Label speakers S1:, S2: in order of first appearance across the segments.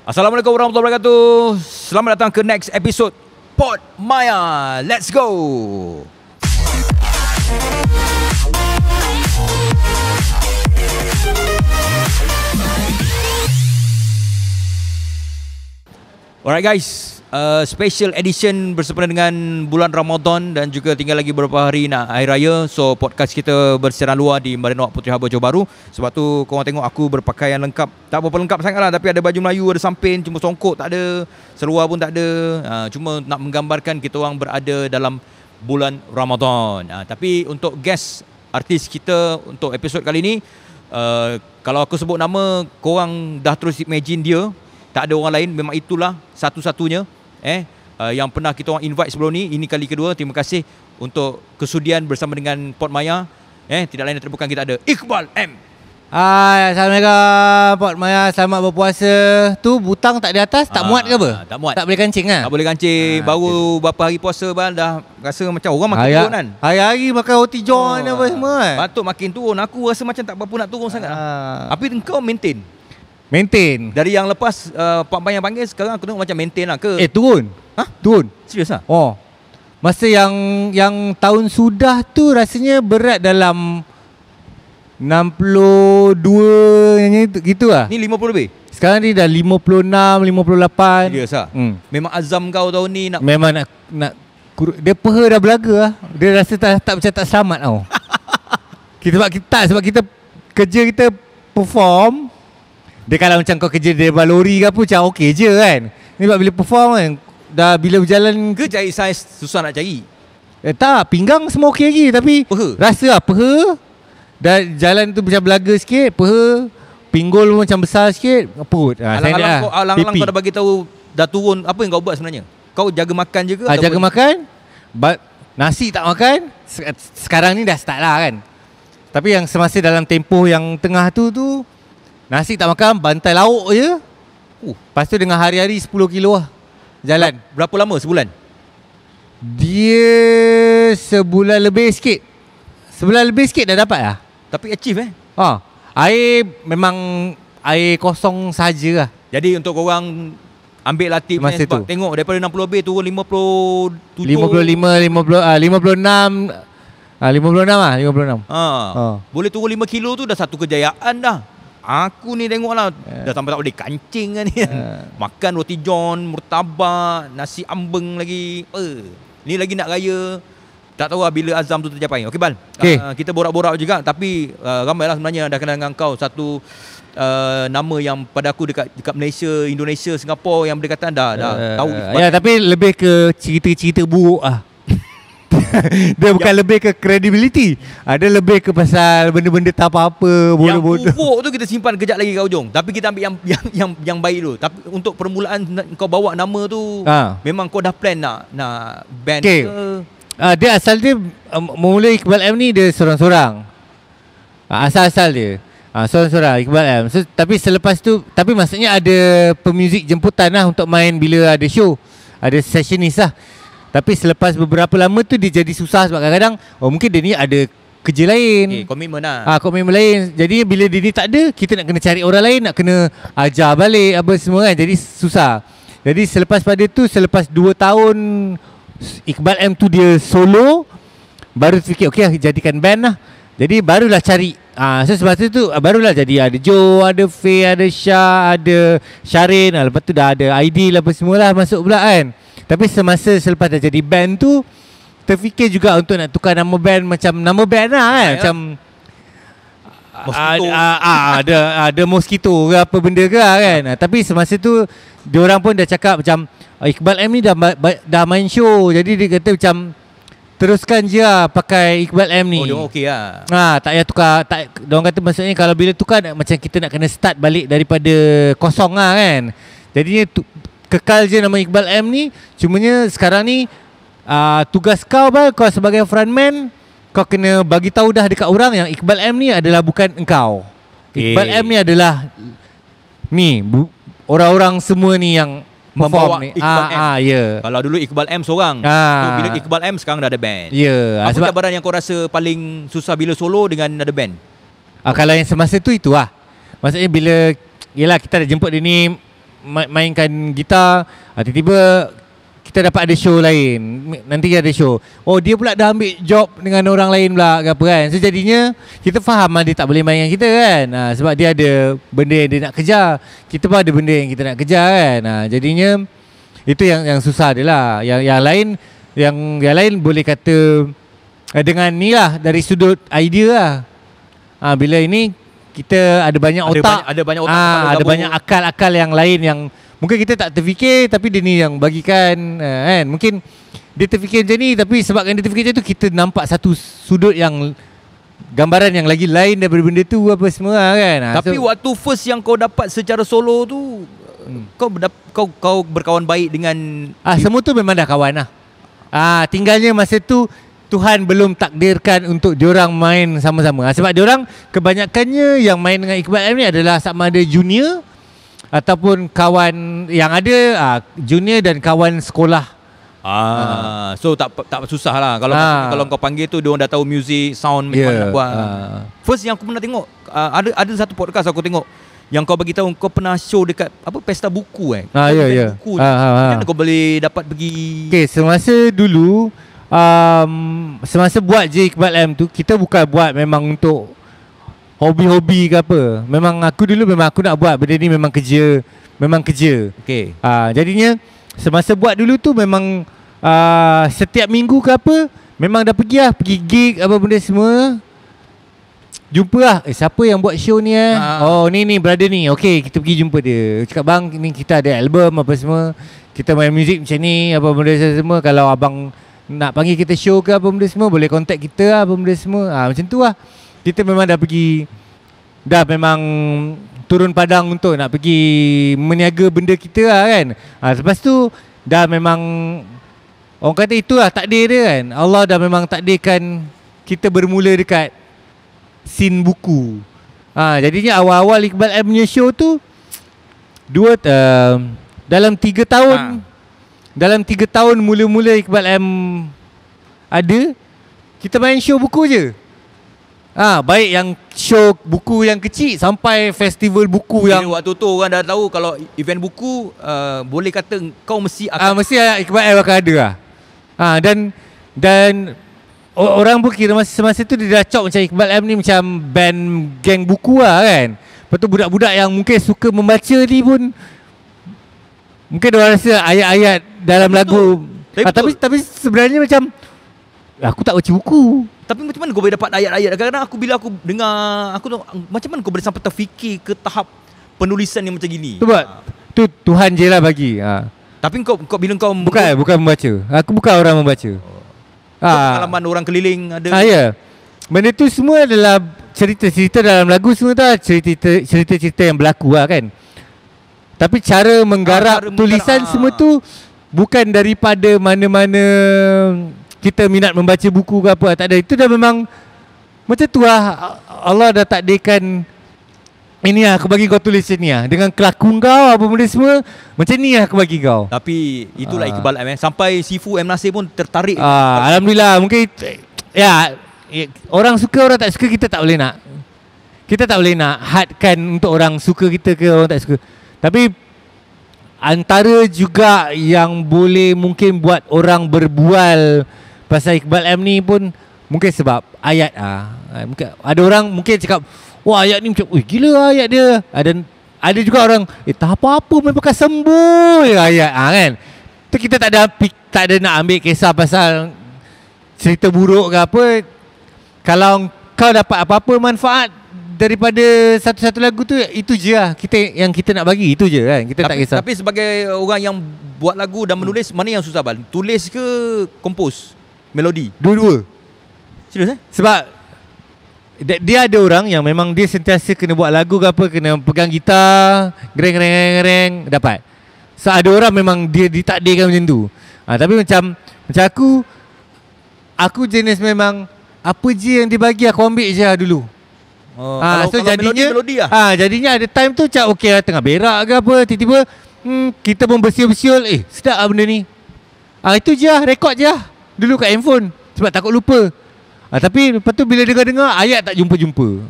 S1: Assalamualaikum warahmatullahi wabarakatuh. Selamat datang ke next episode Pod Maya. Let's go. Alright guys, special edition bersempena dengan bulan Ramadan dan juga tinggal lagi beberapa hari nak Hari Raya. So podcast kita bersiaran luar di Marina Wak Puteri Harbour Johor Bahru. Sebab tu korang tengok aku berpakaian lengkap. Tak berapa lengkap sangat lah, tapi ada baju Melayu, ada sampin, cuma songkok tak ada, seluar pun tak ada. Cuma nak menggambarkan kita orang berada dalam bulan Ramadan. Tapi untuk guest artis kita untuk episod kali ni, kalau aku sebut nama, korang dah terus imagine dia. Tak ada orang lain, memang itulah satu-satunya yang pernah kita orang invite sebelum ni. Ini kali kedua. Terima kasih untuk kesudian bersama dengan Pod Maya. Tidak lain dan bukan, kita ada Iqbal M.
S2: Hai, Assalamualaikum Pod Maya, selamat berpuasa. Tu butang tak di atas, tak muat ke apa?
S1: Tak muat.
S2: Tak boleh kancing kan?
S1: Tak boleh kancing. Baru berapa hari puasa bang, dah rasa macam orang makin turun kan.
S2: Hari-hari makan roti john apa semua kan.
S1: Patut makin turun. Aku rasa macam tak berapa nak turun sangat. Tapi engkau maintain dari yang lepas Pak Bayang panggil, sekarang aku tengok macam maintain lah ke?
S2: Turun. Turun.
S1: Serius lah?
S2: Oh. Masa yang tahun sudah tu rasanya berat dalam 62 gitu lah.
S1: Ni 50 lebih?
S2: Sekarang ni dah 56, 58.
S1: Serius lah? Memang azam kau tahun ni nak...
S2: Memang nak dia peha dah belaga lah. Dia rasa tak macam tak selamat tau. Sebab kita kerja kita perform. Dia kalau macam kau kerja di lori ke apa, macam okey je kan. Ni bila perform kan, dah bila berjalan
S1: ke cari saiz susah nak cari?
S2: Tak, pinggang semua okey lagi. Tapi
S1: peha.
S2: Rasa lah peha. Dan jalan tu macam belaga sikit, peha. Pinggul pun macam besar sikit, perut.
S1: Alang-alang kau dah bagi tahu dah turun, apa yang kau buat sebenarnya? Kau jaga makan je ke?
S2: Jaga makan. Nasi tak makan. Sekarang ni dah start lah kan. Tapi yang semasa dalam tempoh yang tengah tu nasi tak makan, bantai lauk je. Lepas tu dengan hari-hari 10 kilo lah jalan.
S1: Berapa lama? Sebulan?
S2: Dia sebulan lebih sikit. Sebulan lebih sikit dah dapat lah.
S1: Tapi achieve
S2: Air memang air kosong saja lah.
S1: Jadi untuk korang ambil latih
S2: masa
S1: sebab
S2: tu
S1: tengok daripada 60 lebih turun 57,
S2: 56
S1: Boleh turun 5 kilo tu dah satu kejayaan dah. Aku ni tengok lah dah sampai tak boleh kancing kan ni. Makan roti john, murtabak, nasi ambeng lagi. Ni lagi nak raya. Tak tahu lah bila azam tu tercapai. Okey Bal, kita borak-borak juga. Tapi ramai lah sebenarnya dah kenal dengan kau. Satu nama yang pada aku dekat Malaysia, Indonesia, Singapura yang berdekatan dah tahu.
S2: Tapi lebih ke cerita-cerita buruk lah. Dia bukan lebih ke credibility. Ada lebih ke pasal benda-benda tak apa-apa.
S1: Yang buruk tu kita simpan kejap lagi kat ujung. Tapi kita ambil yang baik dulu. Tapi untuk permulaan kau bawa nama tu, memang kau dah plan nak band ke?
S2: Dia asal dia mula Iqbal M ni dia sorang-sorang. Asal-asal dia sorang-sorang Iqbal M. Tapi selepas tu, tapi maksudnya ada pemuzik jemputan lah untuk main bila ada show. Ada sessionist lah. Tapi selepas beberapa lama tu dia jadi susah sebab kadang-kadang mungkin dia ni ada kerja lain.
S1: Komitmen lah.
S2: Komitmen lain. Jadi bila dia ni tak ada, kita nak kena cari orang lain, nak kena ajar balik apa semua kan. Jadi susah. Jadi selepas pada tu, selepas 2 tahun Iqbal M tu dia solo, baru fikir okey jadikan band lah. Jadi barulah cari. So sebab tu barulah jadi ada Joe, ada Faye, ada Syah, ada Syarin. Lepas tu dah ada Aidil apa semualah masuk pula kan. Tapi semasa selepas dah jadi band tu, terfikir juga untuk nak tukar nama band macam nama band lah kan. Macam ada Mosquito ke apa benda ke kan. Tapi semasa tu diorang pun dah cakap macam Iqbal M ni dah main show. Jadi dia kata macam teruskan je lah pakai Iqbal M ni.
S1: Dia okey lah.
S2: Tak payah tukar. Diorang kata maksudnya kalau bila tukar macam kita nak kena start balik daripada kosong lah kan. Jadinya kekal je nama Iqbal M ni. Cumanya sekarang ni tugas kau kau sebagai frontman, kau kena bagi tahu dah dekat orang yang Iqbal M ni adalah bukan engkau. Iqbal M ni adalah orang-orang semua ni yang
S1: membawa Iqbal M.
S2: Ya.
S1: Kalau dulu Iqbal M seorang. So, bila Iqbal M sekarang dah ada band.
S2: Ya.
S1: Apa cabaran yang kau rasa paling susah bila solo dengan ada band?
S2: Kalau yang semasa tu itu lah. Maksudnya bila, yelah kita dah jemput dia ni mainkan gitar, tiba-tiba kita dapat ada show lain. Nanti ada show, oh dia pula dah ambil job dengan orang lain pula ke apa kan. So jadinya kita faham dia tak boleh main dengan kita kan, sebab dia ada benda yang dia nak kejar, kita pun ada benda yang kita nak kejar kan. Jadinya itu yang susah dia lah. Yang lain boleh kata dengan ni lah, dari sudut idea lah. Bila ini kita ada banyak otak,
S1: ada banyak otak,
S2: ada banyak akal-akal yang lain yang mungkin kita tak terfikir, tapi dia ni yang bagikan kan. Mungkin dia terfikir macam ni, tapi sebabkan dia terfikir macam tu, kita nampak satu sudut yang gambaran yang lagi lain daripada benda tu apa semua kan.
S1: Tapi waktu first yang kau dapat secara solo tu, kau berkawan baik dengan
S2: semua tu memang dah kawan lah. Tinggalnya masa tu Tuhan belum takdirkan untuk diorang main sama-sama. Sebab diorang kebanyakannya yang main dengan Iqbal M ni adalah sama ada junior ataupun kawan yang ada junior dan kawan sekolah.
S1: So tak susah lah. Kalau kau panggil tu, diorang dah tahu music, sound macam mana nak buat. First yang aku pernah tengok, ada satu podcast aku tengok yang kau bagi tahu kau pernah show dekat apa, pesta buku buku. Macam mana kau boleh dapat pergi?
S2: Semasa dulu semasa buat je Iqbal M tu, kita bukan buat memang untuk hobi-hobi ke apa. Memang aku nak buat benda ni memang kerja. Jadinya semasa buat dulu tu memang setiap minggu ke apa memang dah pergi gig apa benda semua. Jumpa lah, siapa yang buat show ni oh ni brother ni, okay kita pergi jumpa dia. Cakap bang, ni kita ada album apa semua, kita main muzik macam ni apa benda semua. Kalau abang nak panggil kita show ke apa benda semua, boleh contact kita lah apa benda semua. Macam tu lah. Kita memang dah pergi, dah memang turun padang untuk nak pergi meniaga benda kita lah kan. Lepas tu dah memang orang kata itulah takdir dia kan. Allah dah memang takdirkan kita bermula dekat scene buku. Jadinya awal-awal Iqbal M punya show tu dalam 3 tahun dalam 3 tahun mula-mula Iqbal M ada, kita main show buku je. Baik yang show buku yang kecil sampai festival buku yang
S1: waktu tu orang dah tahu kalau event buku, boleh kata kau mesti akan
S2: mesti Iqbal M akan ada lah. Dan orang pun kira masa tu dia dah cop macam Iqbal M ni macam band geng buku lah kan. Lepas tu budak-budak yang mungkin suka membaca ni pun mungkin diorang rasa ayat-ayat dalam lagu. Tapi sebenarnya macam aku tak baca buku.
S1: Tapi macam mana kau boleh dapat ayat-ayat? Kadang-kadang bila aku dengar, aku tu macam mana kau boleh sampai terfikir ke tahap penulisan yang macam gini?
S2: Tu Tuhan je lah bagi.
S1: Tapi kau bila kau
S2: bukan membaca. Aku bukan orang membaca.
S1: Pengalaman orang keliling ada.
S2: Ya. Benda tu semua adalah cerita-cerita dalam lagu semua tu, cerita-cerita yang berlaku lah kan. Tapi cara menggarap tulisan semua tu bukan daripada mana-mana kita minat membaca buku ke apa. Tak ada. Itu dah memang macam tu lah. Allah dah takdirkan, ini lah aku bagi kau tulis macam ni lah. Dengan kelakon kau apa benda semua, macam ni lah aku bagi kau.
S1: Tapi itulah Iqbal M. Sampai Sifu M. Nasir pun tertarik.
S2: Alhamdulillah. Mungkin orang suka orang tak suka, kita tak boleh nak. Kita tak boleh nak hadkan untuk orang suka kita ke orang tak suka. Tapi antara juga yang boleh mungkin buat orang berbual pasal Iqbal M ni pun mungkin sebab ayat mungkin ada orang mungkin cakap, wah ayat ni macam, gila ayat dia. Ada juga orang, tak apa-apa main pakai sembul ayat kan. Tu kita tak ada nak ambil kisah pasal cerita buruk ke apa. Kalau kau dapat apa-apa manfaat daripada satu-satu lagu tu, itu je lah yang kita nak bagi, itu je kan. Kita tak kisah.
S1: Tapi sebagai orang yang buat lagu dan menulis, mana yang susah Bal? Tulis ke kompos? Melodi?
S2: Dua-dua.
S1: Serius
S2: Sebab dia ada orang yang memang dia sentiasa kena buat lagu ke apa, kena pegang gitar, gereng dapat. So ada orang memang dia ditakdirkan macam tu. Tapi macam aku jenis memang apa je yang dibagi aku ambil je lah dulu. So jadinya melodi lah. Jadinya ada time tu macam okey lah, tengah berak ke apa, tiba-tiba kita pun bersiul-bersiul, sedap lah benda ni. Itu je lah, rekod je lah dulu kat handphone sebab takut lupa. Tapi lepas tu bila dengar-dengar, ayat tak jumpa-jumpa.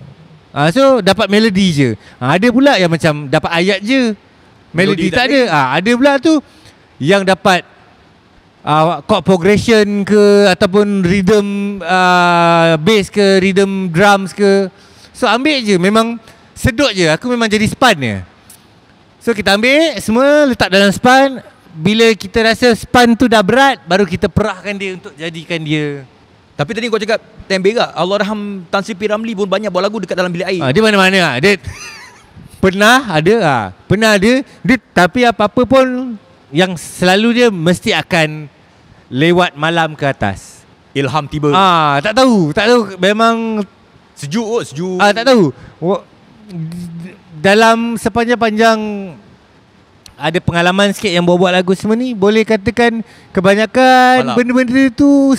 S2: So dapat melodi je. Ada pula yang macam dapat ayat je, Melodi tak ada. Ada pula tu yang dapat chord progression ke, ataupun rhythm bass ke, rhythm drums ke. So ambil je, memang sedut je. Aku memang jadi span je. So kita ambil semua, letak dalam span. Bila kita rasa span tu dah berat, baru kita perahkan dia untuk jadikan dia.
S1: Tapi tadi kau cakap time berak, Allahyarham Tan Sri P. Ramlee pun banyak buat lagu dekat dalam bilik air.
S2: Dia mana-mana dia pernah ada. Dia, tapi apa-apa pun yang selalu dia mesti akan lewat malam ke atas.
S1: Ilham tiba.
S2: Tak tahu memang
S1: Sejuk.
S2: tak tahu. Dalam sepanjang ada pengalaman sikit yang buat lagu semua ni, boleh katakan kebanyakan benda-benda tu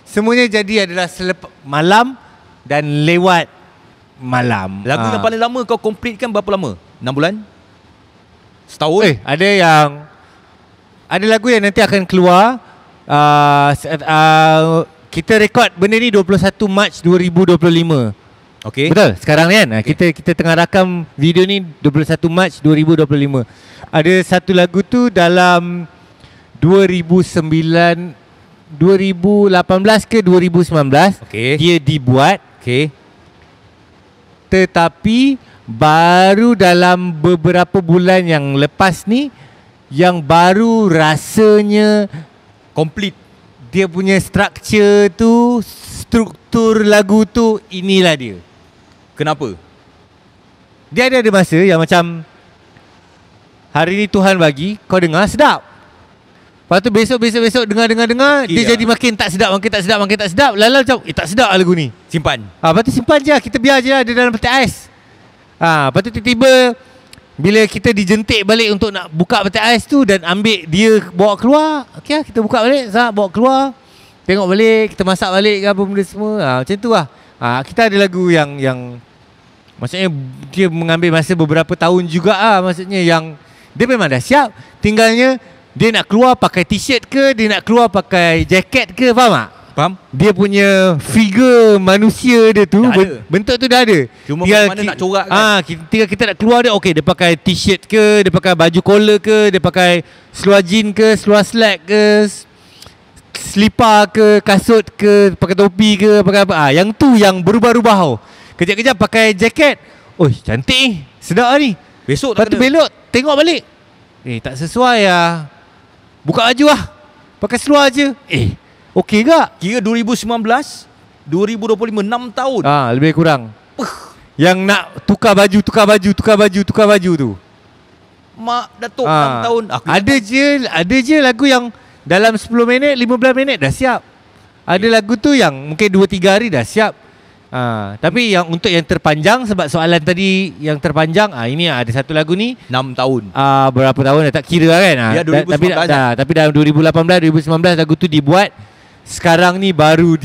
S2: semuanya jadi adalah selepas malam dan lewat malam.
S1: Lagu yang paling lama kau complete kan berapa lama? 6 bulan? Setahun?
S2: Ada lagu yang nanti akan keluar. Kita rekod benda ni 21 Mac 2025.
S1: Okay.
S2: Betul, sekarang ni kan. Kita tengah rakam video ni 21 Mac 2025. Ada satu lagu tu dalam 2018 ke 2019. Dia dibuat. Tetapi baru dalam beberapa bulan yang lepas ni, yang baru rasanya
S1: complete.
S2: Dia punya struktur lagu tu, inilah dia.
S1: Kenapa?
S2: Dia ada masa yang macam hari ni Tuhan bagi, kau dengar sedap. Lepas tu besok dengar dia jadi makin tak sedap. Lala macam tak sedap lagu ni.
S1: Simpan.
S2: Lepas tu simpan je, kita biar je dia dalam peti ais. Lepas tu tiba-tiba bila kita dijentik balik untuk nak buka peti ais tu dan ambil dia bawa keluar, kita buka balik, bawa keluar, tengok balik, kita masak balik ke apa benda semua. Macam tu lah. Kita ada lagu yang maksudnya dia mengambil masa beberapa tahun juga maksudnya yang dia memang dah siap, tinggalnya dia nak keluar pakai t-shirt ke, dia nak keluar pakai jaket ke, faham tak?
S1: Faham?
S2: Dia punya figure manusia dia tu, bentuk tu dah ada.
S1: Cuma mana nak corak kan?
S2: Tinggal kita nak keluar dia, dia pakai t-shirt ke, dia pakai baju collar ke, dia pakai seluar jean ke, seluar slack ke, selipar ke, kasut ke, pakai topi ke, pakai apa. Yang tu yang berubah-ubah tau. Kejap-kejap pakai jaket. Cantik ni, sedap ni.
S1: Besok
S2: lepas tu belok, tengok balik. Tak sesuai lah. Buka baju lah, pakai seluar je. Okey ke?
S1: Kira 2019 2025 6 tahun.
S2: Lebih kurang. Yang nak tukar baju tu.
S1: Mak Datuk 6 tahun.
S2: Ada je lagu yang dalam 10 minit, 15 minit dah siap. Ada lagu tu yang mungkin 2-3 hari dah siap. Tapi yang untuk yang terpanjang, sebab soalan tadi yang terpanjang, ini ada satu lagu ni
S1: 6 tahun.
S2: Berapa tahun dah tak kira kan.
S1: Ya, 2019
S2: tapi dalam 2018, 2019 lagu tu dibuat. Sekarang ni baru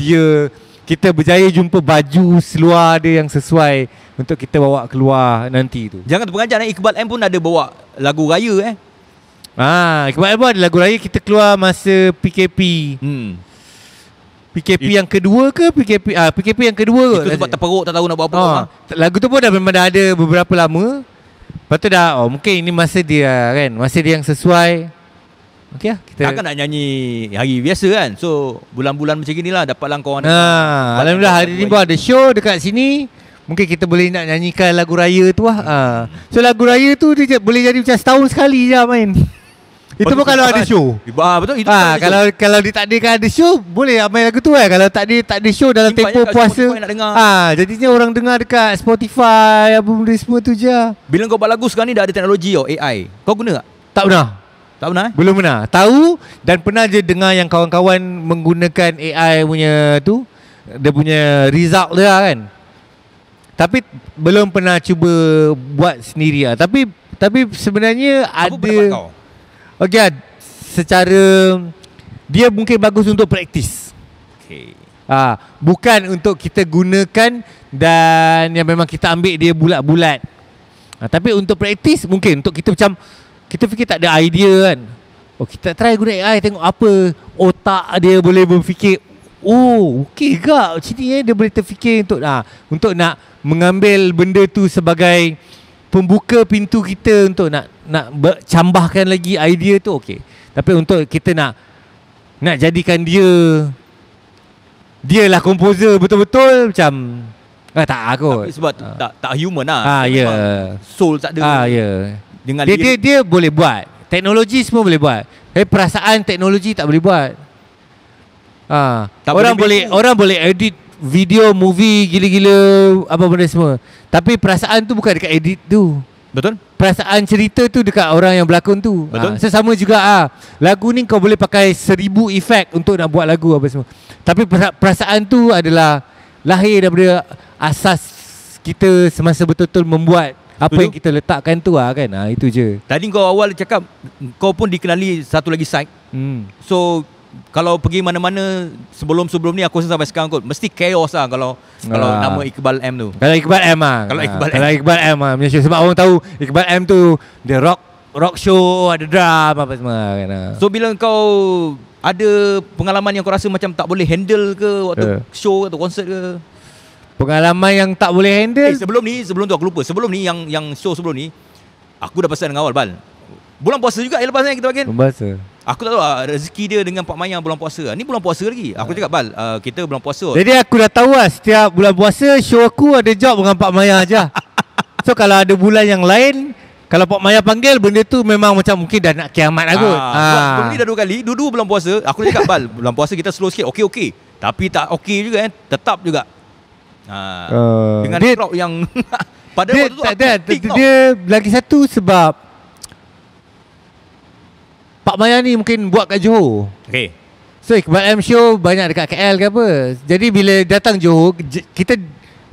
S2: kita berjaya jumpa baju seluar dia yang sesuai untuk kita bawa keluar nanti tu.
S1: Jangan terperanjat, Iqbal M pun ada bawa lagu raya
S2: Iqbal M ada lagu raya kita keluar masa PKP. PKP yang kedua ke PKP yang kedua
S1: itu sebab terperuk, tak tahu nak buat apa.
S2: Lagu tu pun memang dah ada beberapa lama. Lepas tu dah mungkin ini masa dia kan, masa dia yang sesuai. Kita
S1: takkan nak nyanyi hari biasa kan. So bulan-bulan macam inilah dapatlah kawan.
S2: Alhamdulillah hari ni pun ada show dekat sini. Mungkin kita boleh nak nyanyikan lagu raya tu lah. So lagu raya tu dia boleh jadi macam setahun sekali je main. Itu pun kalau ada show.
S1: Betul itu.
S2: Kalau dia tak ada show, boleh main lagu tu kan. Kalau tak ada show dalam tempoh puasa. Jadinya orang dengar dekat Spotify, apa benda semua tu je.
S1: Bila kau buat lagu sekarang ni dah ada teknologi AI. Kau guna tak?
S2: Tak pernah.
S1: Tak pernah?
S2: Belum pernah. Tahu dan pernah je dengar yang kawan-kawan menggunakan AI punya tu, dia punya result dia kan. Tapi belum pernah cuba buat sendiri lah. Tapi sebenarnya
S1: apa
S2: ada. Secara dia mungkin bagus untuk praktis. Bukan untuk kita gunakan dan yang memang kita ambil dia bulat-bulat. Tapi untuk praktis mungkin untuk kita macam kita fikir tak ada idea kan. Kita try guna AI, tengok apa otak dia boleh berfikir. Okey ke macam ni dia boleh terfikir untuk nak mengambil benda tu sebagai pembuka pintu kita untuk nak cambahkan lagi idea tu okey. Tapi untuk kita nak jadikan dia lah komposer betul-betul macam tak kot.
S1: Tapi sebab tak human lah.
S2: Ya.
S1: Soul tak ada.
S2: Ya.
S1: Dengan
S2: dia boleh buat. Teknologi semua boleh buat. Tapi perasaan teknologi tak boleh buat. Orang boleh edit video, movie gila-gila apa benda semua. Tapi perasaan tu bukan dekat edit tu.
S1: Betul?
S2: Perasaan cerita tu dekat orang yang berlakon tu.
S1: Betul.
S2: Sama juga lagu ni kau boleh pakai 1000 efek untuk nak buat lagu apa semua. Tapi perasaan tu adalah lahir daripada asas kita semasa betul-betul membuat apa yang kita letakkan tu kan. Itu je.
S1: Tadi kau awal cakap kau pun dikenali satu lagi site. So kalau pergi mana-mana sebelum ni aku rasa sampai sekarang kot mesti chaos lah kalau nama Iqbal M tu.
S2: Kalau Iqbal M Kalau Iqbal M Malaysia sebab orang tahu Iqbal M tu dia rock show, ada drum apa semua kan.
S1: So bila kau ada pengalaman yang kau rasa macam tak boleh handle ke waktu show atau konsert ke?
S2: Pengalaman yang tak boleh handle?
S1: Sebelum tu aku lupa. Sebelum ni yang show sebelum ni aku dah pesan dengan awal Bal. Bulan puasa juga lepas ni kita bagian.
S2: Bulan puasa.
S1: Aku tak tahu rezeki dia dengan Pak Maya bulan puasa. Ni bulan puasa lagi. Aku cakap Bal, kita bulan puasa.
S2: Jadi aku dah tahu setiap bulan puasa show aku ada job dengan Pak Maya aja. So kalau ada bulan yang lain, kalau Pak Maya panggil benda tu memang macam mungkin dah nak kiamat aku.
S1: Sebab ni dah 2 kali, dua bulan puasa. Aku cakap Bal, bulan puasa kita slow sikit. Okey. Tapi tak okey juga tetap juga. Dengan crowd yang pada waktu tu
S2: dia lagi satu sebab Pak Maya ni mungkin buat kat Johor.
S1: Okay.
S2: So Iqbal M show banyak dekat KL ke apa. Jadi bila datang Johor, kita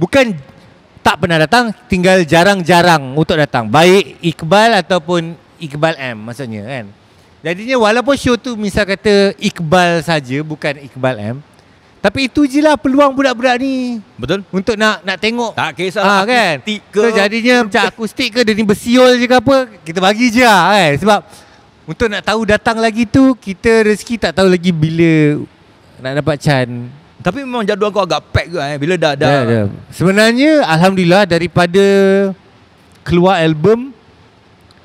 S2: bukan tak pernah datang, tinggal jarang-jarang untuk datang. Baik Iqbal ataupun Iqbal M maksudnya kan. Jadinya walaupun show tu misal kata Iqbal saja, bukan Iqbal M, tapi itu je lah peluang budak-budak ni.
S1: Betul.
S2: Untuk nak tengok.
S1: Tak kisah
S2: kan?
S1: Akustik ke.
S2: So jadinya macam akustik ke, dia ni bersiul je ke apa, kita bagi je lah kan. Sebab untuk nak tahu datang lagi tu, kita rezeki tak tahu lagi bila nak dapat can.
S1: Tapi memang jadual kau agak pack ke bila dah.
S2: Sebenarnya Alhamdulillah daripada keluar album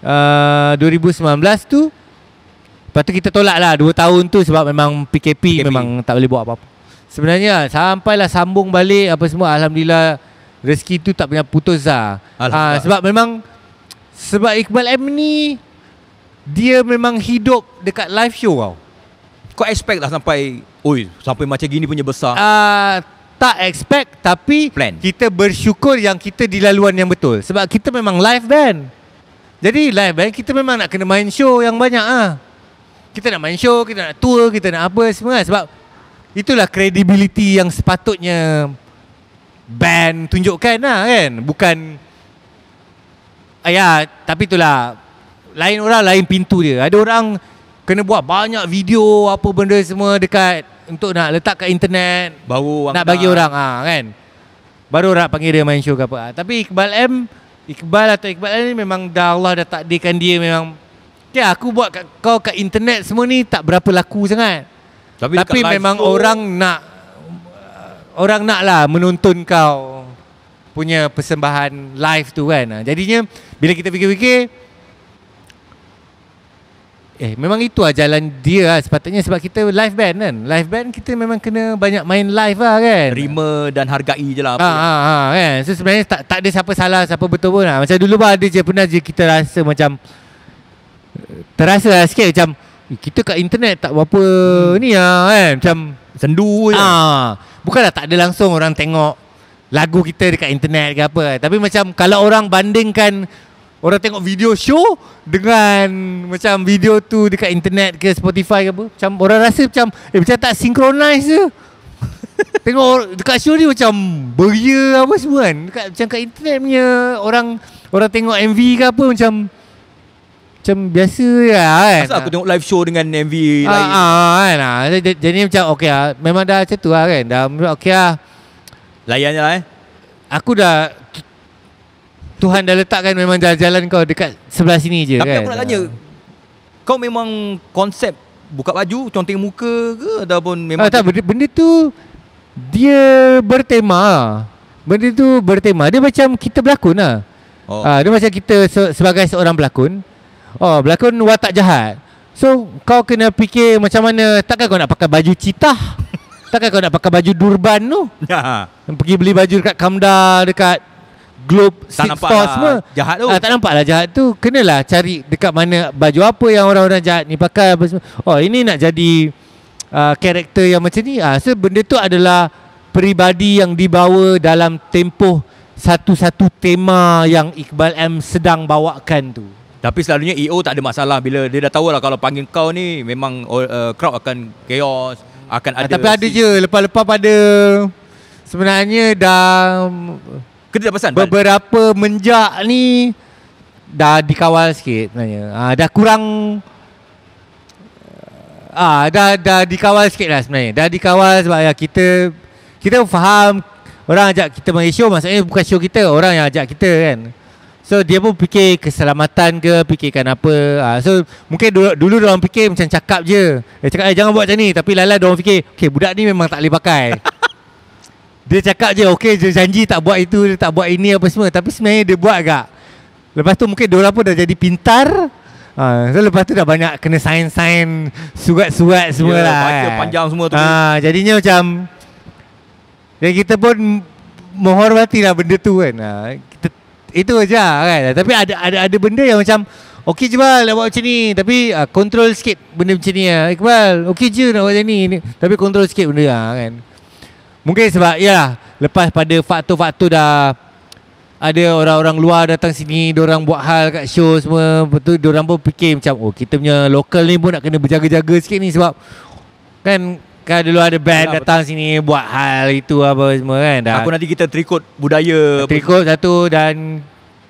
S2: 2019 tu, lepas tu kita tolak lah 2 tahun tu sebab memang PKP. Memang tak boleh buat apa-apa. Sebenarnya sampailah sambung balik apa semua, Alhamdulillah rezeki tu tak pernah putus lah. Sebab Iqbal M ni dia memang hidup dekat live show tau.
S1: Kau expect lah sampai macam gini punya besar?
S2: Tak expect, tapi
S1: plan.
S2: Kita bersyukur yang kita di laluan yang betul. Sebab kita memang live band. Jadi live band kita memang nak kena main show yang banyak Kita nak main show, kita nak tour, kita nak apa semua sebab itulah credibility yang sepatutnya band tunjukkan kan. Bukan tapi itulah lain orang lain pintu dia. Ada orang kena buat banyak video apa benda semua dekat untuk nak letak kat internet,
S1: baru
S2: nak bagi orang kan. Baru orang panggil dia main show ke apa. Tapi Iqbal ni memang dah Allah dah takdirkan dia memang aku buat kat kau kat internet semua ni tak berapa laku sangat. Tapi memang show, orang nak lah menonton kau punya persembahan live tu kan. Jadinya bila kita fikir-fikir memang itu lah jalan dia lah sepatutnya. Sebab kita live band kan. Live band kita memang kena banyak main live lah kan.
S1: Terima dan hargai je lah
S2: kan. So sebenarnya tak ada siapa salah, siapa betul pun lah. Macam dulu ada je, pernah je kita rasa macam terasa lah sikit macam kita kat internet tak berapa ni lah kan. Macam
S1: sendu je.
S2: Bukanlah tak ada langsung orang tengok lagu kita dekat internet ke apa. Tapi macam kalau orang bandingkan orang tengok video show dengan macam video tu dekat internet ke Spotify ke apa, macam orang rasa macam macam tak synchronize je. Tengok dekat show ni macam beria apa semua kan. Macam kat internet punya orang tengok MV ke apa macam biasa lah kan.
S1: Masa aku tengok live show dengan MV lain
S2: kan. Jadi macam okey lah. Memang dah macam tu lah kan. Dah okey lah.
S1: Layan je lah
S2: Aku dah Tuhan dah letakkan memang jalan kau dekat sebelah sini je.
S1: Tapi
S2: kan.
S1: Aku nak tanya, kau memang konsep buka baju, conteng muka ke ataupun memang
S2: tak, benda tu dia bertema. Dia macam kita berlakon lah. Dia macam kita sebagai seorang pelakon. Oh, berlakon watak jahat. So kau kena fikir macam mana. Takkan kau nak pakai baju citah? Takkan kau nak pakai baju durban tu?
S1: Ya.
S2: Pergi beli baju dekat Kamda, dekat Globe
S1: Tak
S2: Street
S1: nampak
S2: Store
S1: lah
S2: semua.
S1: jahat tu.
S2: Tak nampak lah jahat tu. Kenalah cari dekat mana baju apa yang orang-orang jahat ni pakai apa semua. Oh, ini nak jadi karakter yang macam ni. So benda tu adalah peribadi yang dibawa dalam tempoh satu-satu tema yang Iqbal M sedang bawakan tu.
S1: Tapi selalunya EO tak ada masalah bila dia dah tahu lah kalau panggil kau ni memang crowd akan chaos, akan ada.
S2: Tapi ada je lepas-lepas pada sebenarnya dah
S1: Kita dah pesan
S2: beberapa menjak ni dah dikawal sikit sebenarnya. Dah kurang dah dikawal sikit lah sebenarnya. Dah dikawal sebab ya kita faham orang ajak kita main show, maksudnya bukan show kita, orang yang ajak kita kan. So dia pun fikir keselamatan ke, fikirkan apa. So mungkin dulu diorang fikir macam cakap je. Cakap jangan buat macam ni. Tapi lala diorang fikir okay, budak ni memang tak boleh pakai. Dia cakap je okay, dia janji tak buat itu, dia tak buat ini apa semua. Tapi sebenarnya dia buat agak. Lepas tu mungkin diorang pun dah jadi pintar. So lepas tu dah banyak kena sign surat-surat semua lah
S1: baca panjang semua tu.
S2: Jadinya macam kita pun menghormati lah benda tu kan. Itu aja kan. Tapi ada benda yang macam okey je Bal nak buat macam ni, tapi kontrol sikit benda macam ni Iqbal, okey je nak buat macam ni, tapi kontrol sikit benda kan. Mungkin sebab ya lepas pada faktor-faktor dah ada orang-orang luar datang sini, diorang buat hal kat show semua, betul diorang pun fikir macam kita punya lokal ni pun nak kena berjaga-jaga sikit ni sebab kan dulu ada band datang sini buat hal itu apa semua kan.
S1: Aku nanti kita terikut budaya.
S2: Terikut satu dan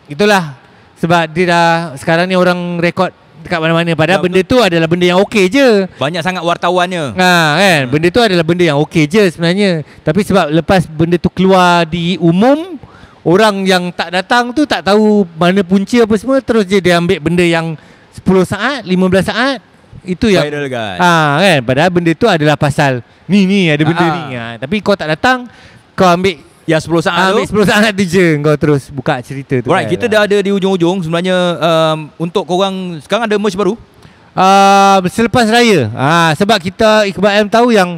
S2: itulah sebab dia dah sekarang ni orang rekod dekat mana-mana. Padahal benda tu adalah benda yang okey je.
S1: Banyak sangat wartawannya.
S2: Kan benda tu adalah benda yang okey je sebenarnya. Tapi sebab lepas benda tu keluar di umum, orang yang tak datang tu tak tahu mana punca apa semua, terus je dia ambil benda yang 10 saat, 15 saat. Itu yang
S1: viral kan.
S2: Kan padahal benda tu adalah pasal ni ada benda ni. Tapi kau tak datang, kau ambil
S1: yang 10 saat tu.
S2: ambil 10 saat tu je, kau terus buka cerita tu.
S1: Alright, kita dah ada di ujung-ujung sebenarnya. Untuk korang sekarang ada merch baru?
S2: Selepas raya. Sebab kita Iqbal M tahu yang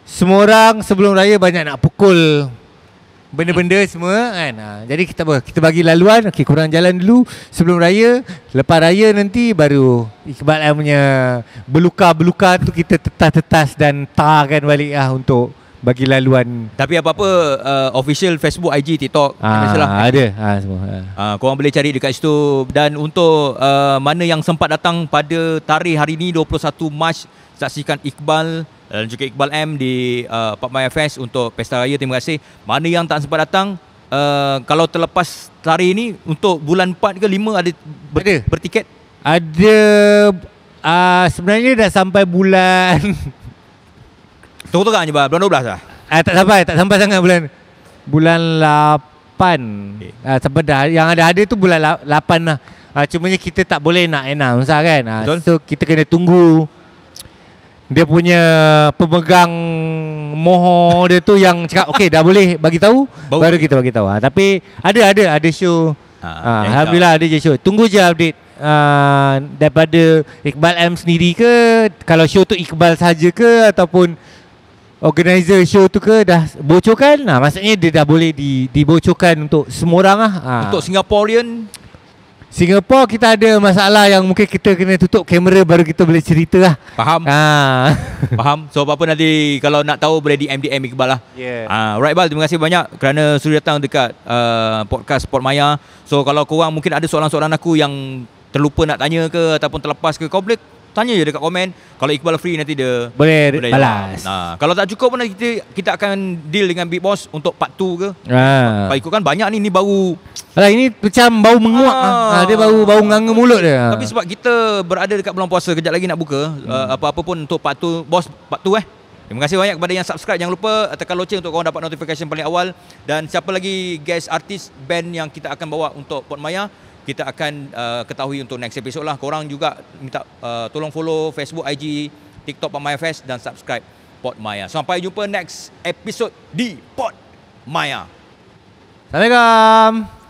S2: semua orang sebelum raya banyak nak pukul benda-benda semua kan. Jadi kita bagi laluan, okey korang jalan dulu sebelum raya. Lepas raya nanti baru Iqbal M punya beluka-beluka tu kita tetas-tetas dan tarkan balik untuk bagi laluan.
S1: Tapi apa-apa official Facebook, IG, TikTok
S2: ada semua.
S1: Korang boleh cari dekat situ. Dan untuk mana yang sempat datang pada tarikh hari ni 21 Mac, saksikan Iqbal dan juga Iqbal M di PopMaya Fest untuk Pesta Raya. Terima kasih. Mana yang tak sempat datang, kalau terlepas tarikh ni untuk bulan 4 ke 5 ada bertiket?
S2: Ada sebenarnya dah sampai bulan
S1: Tengok-tengok je bulan 12 lah.
S2: tak sampai sangat bulan 8. Okay. Sampai dah yang ada tu bulan 8 lah. Cumanya kita tak boleh nak announce kan. So kita kena tunggu dia punya pemegang moho dia tu yang cakap okey dah boleh bagi tahu, baru kita bagi tahu. Tapi ada show. Alhamdulillah ada je show. Tunggu je update daripada Iqbal M sendiri ke, kalau show tu Iqbal saja ke ataupun organizer show tu ke dah bocorkan. Maksudnya dia dah boleh dibocorkan untuk semua orang lah.
S1: Untuk
S2: Singapore kita ada masalah yang mungkin kita kena tutup kamera baru kita boleh cerita lah.
S1: Faham. Faham. So apa-apa nanti kalau nak tahu boleh DM Iqbal lah. Alright Bal, terima kasih banyak kerana sudah datang dekat podcast PopMaya. So kalau korang mungkin ada soalan-soalan aku yang terlupa nak tanya ke ataupun terlepas ke, kau boleh tanya je dekat komen. Kalau Iqbal free nanti dia
S2: boleh balas.
S1: Kalau tak cukup pun kita akan deal dengan Big Boss untuk part 2 ke. Pak ikutkan banyak ni baru.
S2: Ini macam bau menguap. Dia bau nganga mulut dia.
S1: Tapi sebab kita berada dekat bulan puasa, kejap lagi nak buka. Apa-apa pun untuk part 2 Boss, part 2 Terima kasih banyak kepada yang subscribe. Jangan lupa tekan loceng untuk korang dapat notification paling awal. Dan siapa lagi guest artis band yang kita akan bawa untuk PopMaya, kita akan ketahui untuk next episode lah. Korang juga minta tolong follow Facebook, IG, TikTok PopMaya Fest dan subscribe PopMaya. Sampai jumpa next episode di PopMaya.
S2: Assalamualaikum.